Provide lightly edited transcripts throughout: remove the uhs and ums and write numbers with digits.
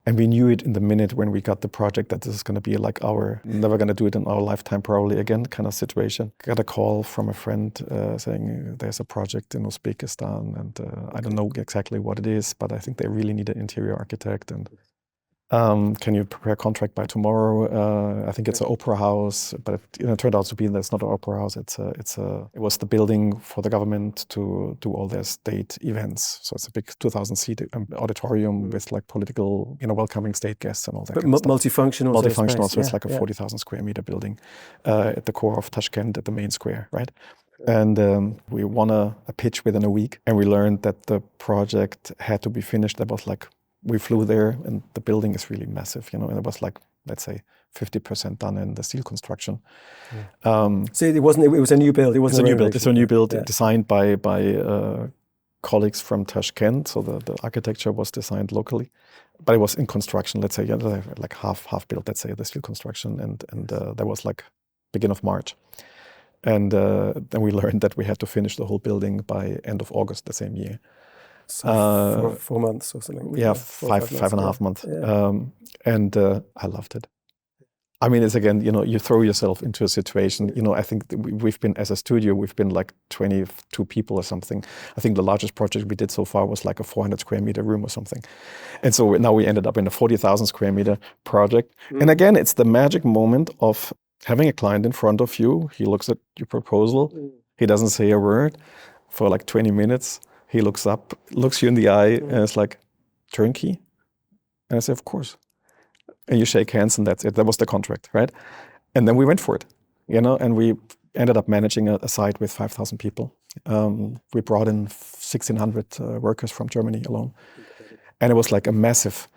And we knew it in the minute when we got the project that this is going to be like never going to do it in our lifetime probably again kind of situation. Got a call from a friend saying there's a project in Uzbekistan and I don't know exactly what it is, but I think they really need an interior architect and can you prepare a contract by tomorrow? I think it's an opera house, but it turned out to be that's not an opera house. It was the building for the government to do all their state events. So it's a big 2,000-seat auditorium with like political, welcoming state guests and all that. But multifunctional. Multifunctional. So it's like a 40,000 square meter building at the core of Tashkent at the main square, right? And we won a pitch within a week, and we learned that the project had to be finished. That was like. We flew there and the building is really massive, and it was like, let's say 50% done in the steel construction. Yeah. So it was a new build. It's a new build designed by colleagues from Tashkent. So the architecture was designed locally, but it was in construction, let's say, like half built, let's say, the steel construction. And that was like beginning of March. And then we learned that we had to finish the whole building by end of August the same year. So 4 months or something. Yeah, 5.5 months. Yeah. And I loved it. I mean, it's again, you throw yourself into a situation, I think we've been, as a studio, we've been like 22 people or something. I think the largest project we did so far was like a 400 square meter room or something. And so now we ended up in a 40,000 square meter project. And again, it's the magic moment of having a client in front of you. He looks at your proposal. He doesn't say a word for like 20 minutes. He looks up, looks you in the eye, and it's like, turnkey? And I say, of course. And you shake hands, and that's it. That was the contract, right? And then we went for it, and we ended up managing a site with 5,000 people. We brought in 1,600 workers from Germany alone. And it was like a massive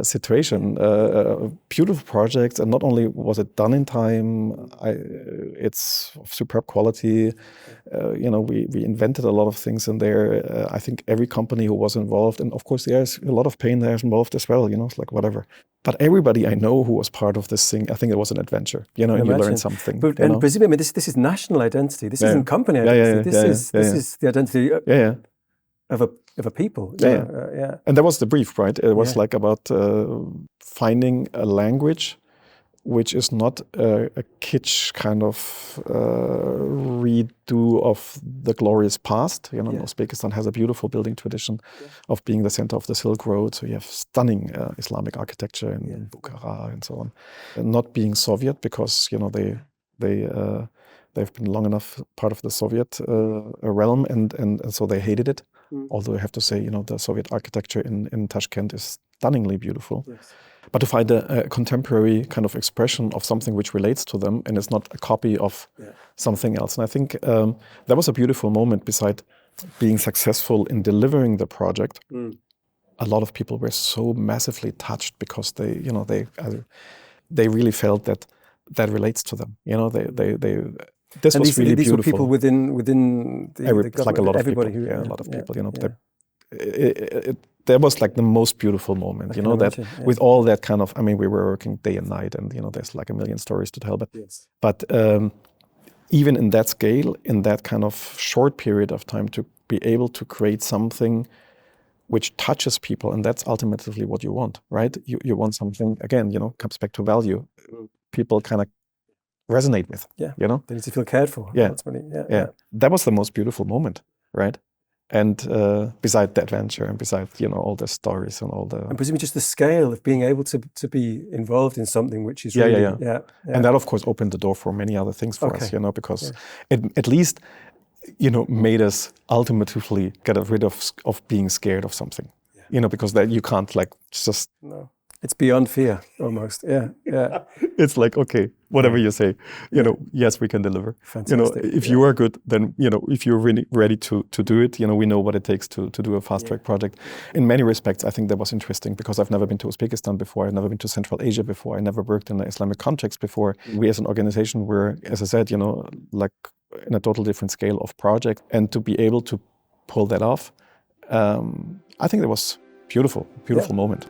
situation, beautiful project, and not only was it done in time, it's of superb quality. We invented a lot of things in there. I think every company who was involved, and of course there's a lot of pain there involved as well. It's like whatever. But everybody I know who was part of this thing, I think it was an adventure. And you learned something. But and presumably, this is national identity. This isn't company identity. This is the identity. Of a people. And that was the brief, right? It was like about finding a language which is not a kitsch kind of redo of the glorious past. Uzbekistan has a beautiful building tradition of being the center of the Silk Road. So you have stunning Islamic architecture in Bukhara and so on. And not being Soviet because, they've been long enough part of the Soviet realm and so they hated it. Although I have to say, the Soviet architecture in Tashkent is stunningly beautiful. Yes. But to find a contemporary kind of expression of something which relates to them and is not a copy of something else. And I think that was a beautiful moment beside being successful in delivering the project. A lot of people were so massively touched because they really felt that relates to them. This and was really these beautiful. Were people within the government, like a lot of everybody people. A lot of people. That was like the most beautiful moment. With all that kind of. I mean, we were working day and night, and there's like a million stories to tell. But even in that scale, in that kind of short period of time, to be able to create something which touches people, and that's ultimately what you want, right? You want something again. Comes back to value. People kind of resonate with. They need to feel cared for. Ultimately. That was the most beautiful moment, right? And beside the adventure and beside all the stories and all the and presumably just the scale of being able to be involved in something which is really and that of course opened the door for many other things for us, because it at least made us ultimately get rid of being scared of something, because that you can't like just It's beyond fear, almost. It's like, okay, whatever you say, yes, we can deliver. Fantastic. If you are good, then, if you're really ready to do it, we know what it takes to do a fast track project. In many respects, I think that was interesting because I've never been to Uzbekistan before. I've never been to Central Asia before. I never worked in an Islamic context before. We as an organization were, as I said, like in a total different scale of project. And to be able to pull that off, I think that was beautiful moment.